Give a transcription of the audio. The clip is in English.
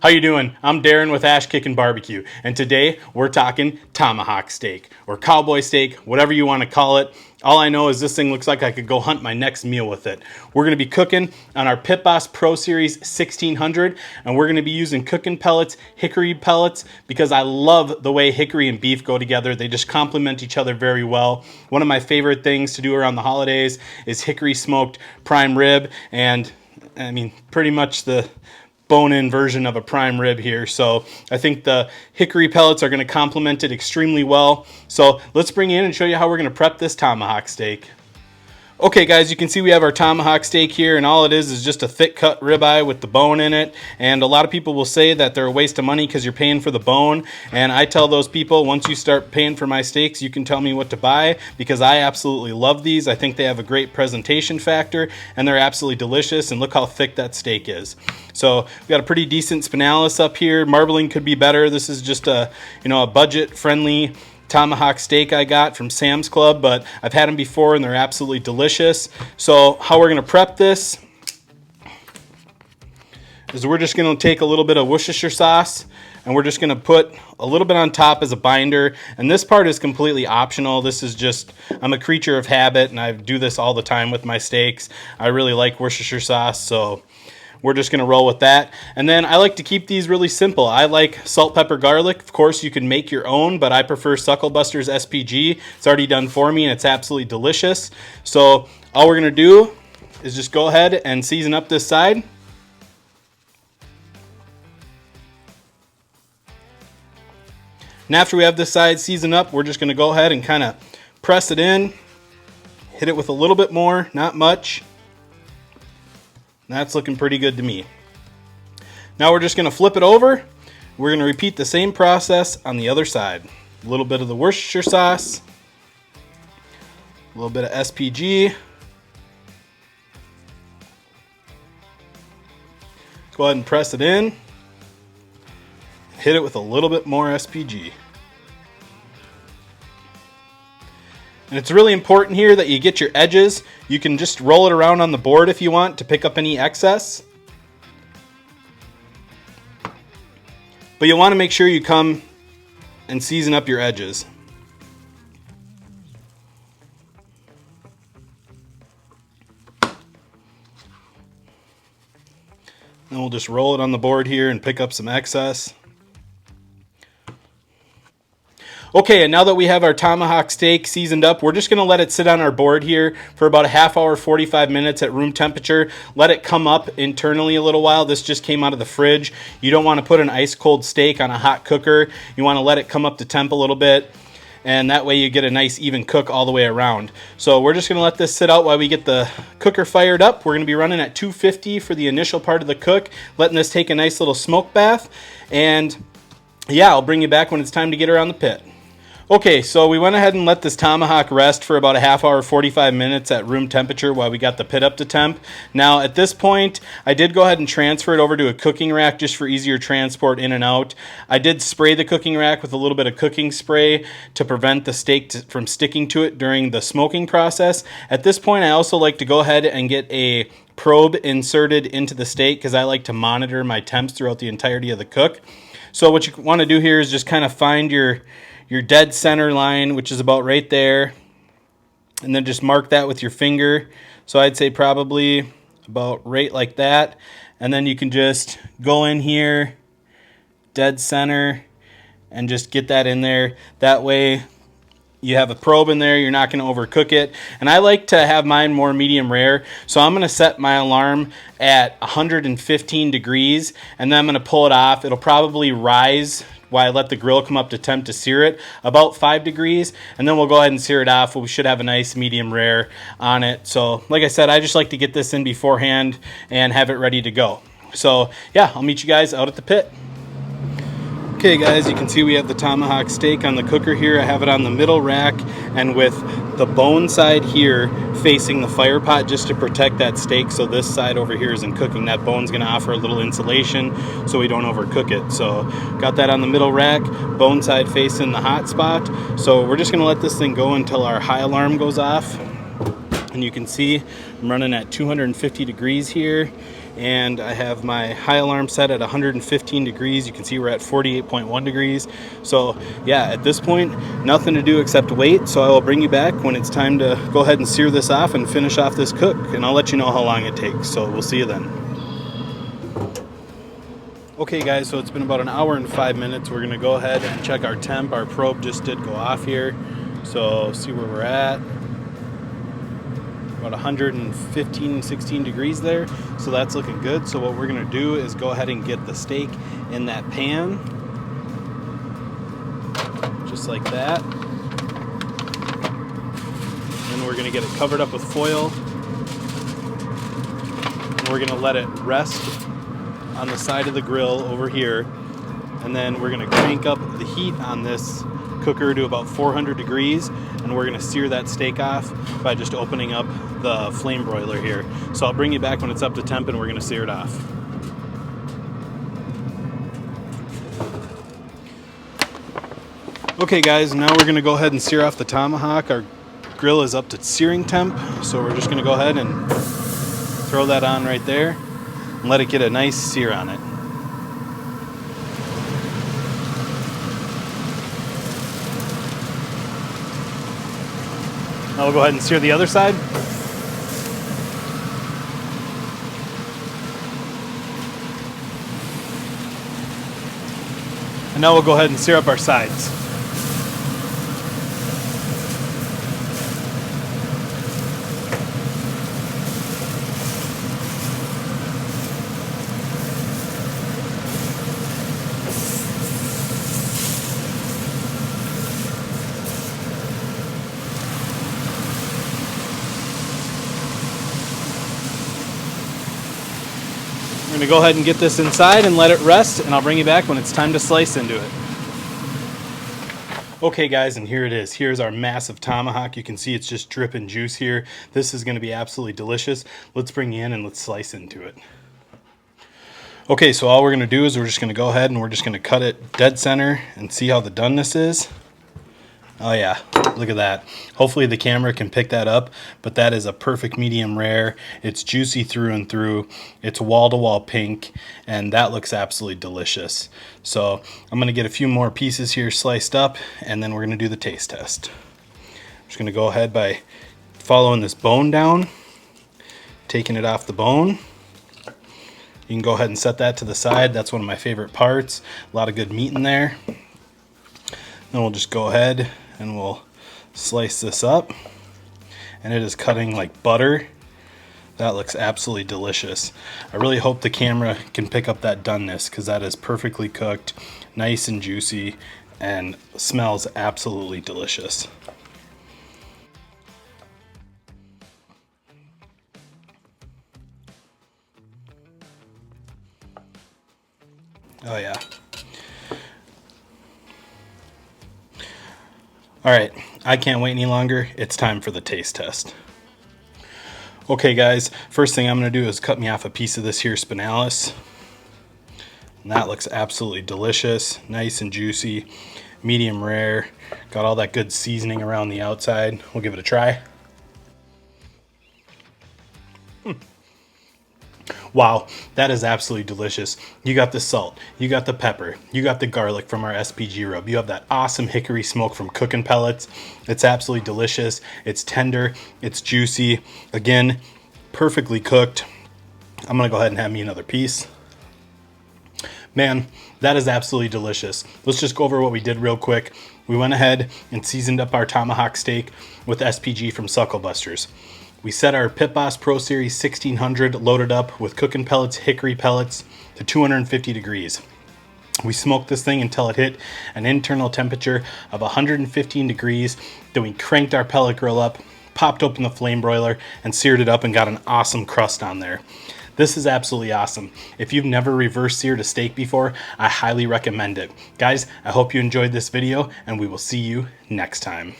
How you doing? I'm Darren with Ash Kickin' Barbecue, and today we're talking tomahawk steak or cowboy steak, whatever you want to call it. All I know is this thing looks like I could go hunt my next meal with it. We're going to be cooking on our Pit Boss Pro Series 1600, and we're going to be using cooking pellets, hickory pellets, because I love the way hickory and beef go together. They just complement each other very well. One of my favorite things to do around the holidays is hickory smoked prime rib, and I mean pretty much the bone-in version of a prime rib here. So I think the hickory pellets are going to complement it extremely well. So let's bring you in and show you how we're going to prep this tomahawk steak. Okay guys, you can see we have our tomahawk steak here, and all it is just a thick cut ribeye with the bone in it. And a lot of people will say that they're a waste of money because you're paying for the bone. And I tell those people, once you start paying for my steaks, you can tell me what to buy, because I absolutely love these. I think they have a great presentation factor and they're absolutely delicious. And look how thick that steak is. So we've got a pretty decent spinalis up here. Marbling could be better. This is just a budget friendly tomahawk steak I got from Sam's Club, but I've had them before and they're absolutely delicious. So how we're going to prep this is we're just going to take a little bit of Worcestershire sauce and we're just going to put a little bit on top as a binder. And this part is completely optional. This is just, I'm a creature of habit and I do this all the time with my steaks. I really like Worcestershire sauce, so we're just going to roll with that. And then I like to keep these really simple. I like salt, pepper, garlic. Of course, you can make your own, but I prefer Sucklebuster's SPG. It's already done for me, and it's absolutely delicious. So all we're going to do is just go ahead and season up this side. And after we have this side seasoned up, we're just going to go ahead and kind of press it in. Hit it with a little bit more, not much. That's looking pretty good to me. Now we're just going to flip it over. We're going to repeat the same process on the other side. A little bit of the Worcestershire sauce, a little bit of SPG. Go ahead and press it in. Hit it with a little bit more SPG. And it's really important here that you get your edges. You can just roll it around on the board if you want to pick up any excess. But you want to make sure you come and season up your edges. Then we'll just roll it on the board here and pick up some excess. Okay, and now that we have our tomahawk steak seasoned up, we're just going to let it sit on our board here for about a half hour, 45 minutes at room temperature. Let it come up internally a little while. This just came out of the fridge. You don't want to put an ice cold steak on a hot cooker. You want to let it come up to temp a little bit, and that way you get a nice even cook all the way around. So we're just going to let this sit out while we get the cooker fired up. We're going to be running at 250 for the initial part of the cook, letting this take a nice little smoke bath. And yeah, I'll bring you back when it's time to get her on the pit. Okay, so we went ahead and let this tomahawk rest for about a half hour, 45 minutes at room temperature while we got the pit up to temp. Now, at this point, I did go ahead and transfer it over to a cooking rack just for easier transport in and out. I did spray the cooking rack with a little bit of cooking spray to prevent the steak from sticking to it during the smoking process. At this point, I also like to go ahead and get a probe inserted into the steak because I like to monitor my temps throughout the entirety of the cook. So what you want to do here is just kind of find your dead center line, which is about right there, and then just mark that with your finger. So I'd say probably about right like that, and then you can just go in here, dead center, and just get that in there. That way you have a probe in there, you're not going to overcook it. And I like to have mine more medium rare, so I'm going to set my alarm at 115 degrees, and then I'm going to pull it off. It'll probably rise while I let the grill come up to temp to sear it, about 5 degrees, and then we'll go ahead and sear it off. We should have a nice medium rare on it. So like I said, I just like to get this in beforehand and have it ready to go. So yeah, I'll meet you guys out at the pit. Okay guys, you can see we have the tomahawk steak on the cooker here. I have it on the middle rack and with the bone side here facing the fire pot just to protect that steak, so this side over here isn't cooking. That bone's going to offer a little insulation so we don't overcook it. So got that on the middle rack, bone side facing the hot spot. So we're just going to let this thing go until our high alarm goes off. And And you can see I'm running at 250 degrees here, and I have my high alarm set at 115 degrees. You can see we're at 48.1 degrees. So yeah, at this point, nothing to do except wait. So I will bring you back when it's time to go ahead and sear this off and finish off this cook, and I'll let you know how long it takes. So we'll see you then. Okay guys, so it's been about an hour and 5 minutes. We're gonna go ahead and check our temp. Our probe just did go off here. So see where we're at. About 115, 16 degrees there. So that's looking good. So what we're gonna do is go ahead and get the steak in that pan. Just like that. And we're gonna get it covered up with foil. And we're gonna let it rest on the side of the grill over here, and then we're going to crank up the heat on this cooker to about 400 degrees, and we're going to sear that steak off by just opening up the flame broiler here. So I'll bring you back when it's up to temp and we're going to sear it off. Okay guys, now we're going to go ahead and sear off the tomahawk. Our grill is up to searing temp, so we're just going to go ahead and throw that on right there and let it get a nice sear on it. Now we'll go ahead and sear the other side. And now we'll go ahead and sear up our sides. We're going to go ahead and get this inside and let it rest, and I'll bring you back when it's time to slice into it. Okay guys, and here it is. Here's our massive tomahawk. You can see it's just dripping juice here. This is going to be absolutely delicious. Let's bring you in and let's slice into it. Okay, so all we're going to do is we're just going to go ahead and we're just going to cut it dead center and see how the doneness is. Oh yeah, look at that. Hopefully the camera can pick that up, but that is a perfect medium rare. It's juicy through and through. It's wall-to-wall pink, and that looks absolutely delicious. So I'm gonna get a few more pieces here sliced up, and then we're gonna do the taste test. I'm just gonna go ahead by following this bone down, taking it off the bone. You can go ahead and set that to the side. That's one of my favorite parts. A lot of good meat in there. Then we'll just go ahead and we'll slice this up, and it is cutting like butter. That looks absolutely delicious. I really hope the camera can pick up that doneness, because that is perfectly cooked, nice and juicy, and smells absolutely delicious. Oh yeah. All right, I can't wait any longer. It's time for the taste test. Okay guys, first thing I'm gonna do is cut me off a piece of this here spinalis. And that looks absolutely delicious, nice and juicy, medium rare. Got all that good seasoning around the outside. We'll give it a try. Wow, that is absolutely delicious. You got the salt, you got the pepper, you got the garlic from our SPG rub, you have that awesome hickory smoke from Cookinpellets. It's absolutely delicious. It's tender, it's juicy. Again, perfectly cooked. I'm gonna go ahead and have me another piece. Man, that is absolutely delicious. Let's just go over what we did real quick. We went ahead and seasoned up our tomahawk steak with SPG from Sucklebusters. We set our Pit Boss Pro Series 1600 loaded up with Cookinpellets hickory pellets to 250 degrees. We smoked this thing until it hit an internal temperature of 115 degrees. Then we cranked our pellet grill up, popped open the flame broiler, and seared it up and got an awesome crust on there. This is absolutely awesome. If you've never reverse seared a steak before, I highly recommend it. Guys, I hope you enjoyed this video, and we will see you next time.